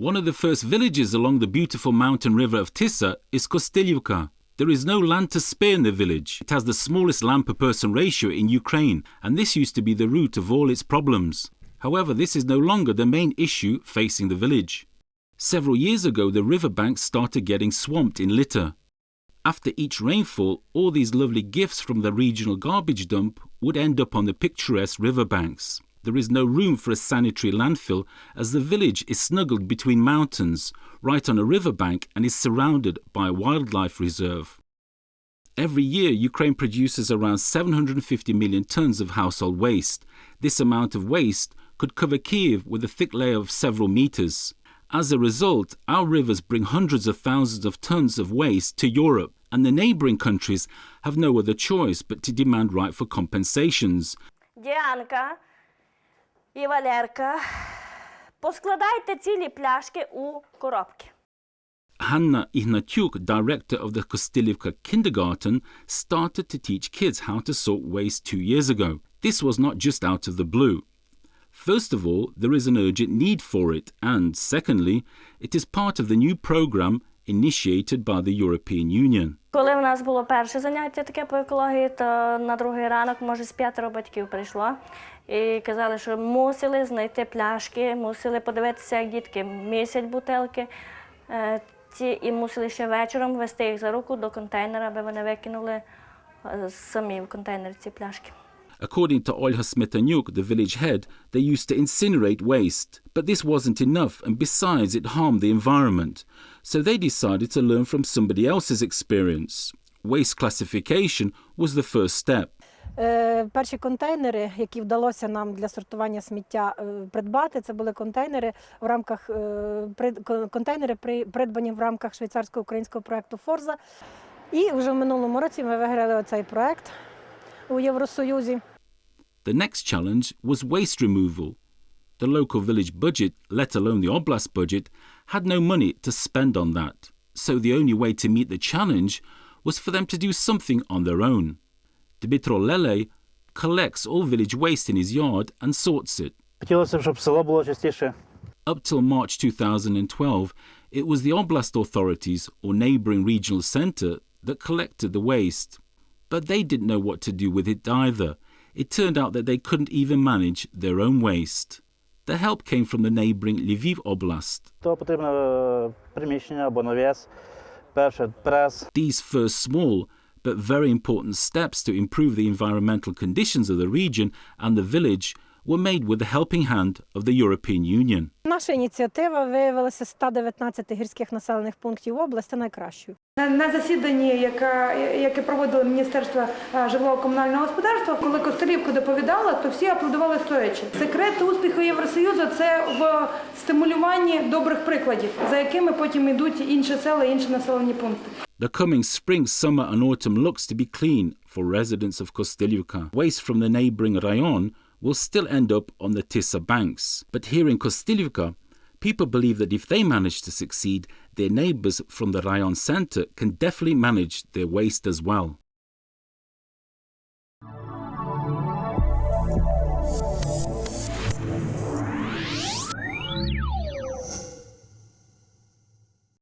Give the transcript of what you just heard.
One of the first villages along the beautiful mountain river of Tisa is Kostylivka. There is no land to spare in the village. It has the smallest land per person ratio in Ukraine, and this used to be the root of all its problems. However, this is no longer the main issue facing the village. Several years ago, the riverbanks started getting swamped in litter. After each rainfall, all these lovely gifts from the regional garbage dump would end up on the picturesque riverbanks. There is no room for a sanitary landfill as the village is snuggled between mountains, right on a riverbank, and is surrounded by a wildlife reserve. Every year, Ukraine produces around 750 million tons of household waste. This amount of waste could cover Kyiv with a thick layer of several meters. As a result, our rivers bring hundreds of thousands of tons of waste to Europe, and the neighbouring countries have no other choice but to demand rightful compensations. І Валерка, поскладайте цілі пляшки у коробки. Hanna Ignatyuk, director of the Kostylivka kindergarten, started to teach kids how to sort waste 2 years ago. This was not just out of the blue. First of all, there is an urgent need for it, and secondly, it is part of the new program initiated by the European Union. Коли в нас було перше заняття таке по екології, то на другий ранок, може, з 5 батьків прийшло і казали, що мусили знайти пляшки, мусили подивитися, як дітки місять бутилки, і мусили ще вечором вести їх за руку до контейнера, аби вони викинули самі в контейнер ці пляшки. According to Olha Smetanyuk, the village head, they used to incinerate waste, but this wasn't enough, and besides it harmed the environment. So they decided to learn from somebody else's experience. Waste classification was the first step. Перші контейнери, які вдалося нам для сортування сміття придбати, це були контейнери в рамках придбані в рамках швейцарсько-українського проекту Форза. І вже в минулому році ми виграли оцей проект у Євросоюзі. The next challenge was waste removal. The local village budget, let alone the oblast budget, had no money to spend on that. So the only way to meet the challenge was for them to do something on their own. Dmitro Lele collects all village waste in his yard and sorts it. Хотілося б, щоб село було чистіше. Up till March 2012, it was the oblast authorities or neighbouring regional centre that collected the waste. But they didn't know what to do with it either. It turned out that they couldn't even manage their own waste. The help came from the neighbouring Lviv Oblast. То потрібно приміщення або навіс, перше прес. These first small but very important steps to improve the environmental conditions of the region and the village were made with the helping hand of the European Union. Наша ініціатива виявилася з 119 гірських населених пунктів області найкращою. На засіданні, яке проводило Міністерство житлово-комунального господарства, коли Костилівка доповідала, то всі аплодували стоячи. Секрет успіху Євросоюзу – це в стимулюванні добрих прикладів, за якими потім йдуть інші села, інші населені пункти. The coming spring, summer and autumn looks to be clean for residents of Kostylivka. Waste from the neighbouring rayon will still end up on the Tisa banks. But here in Kostylivka, people believe that if they manage to succeed, their neighbours from the rayon centre can definitely manage their waste as well.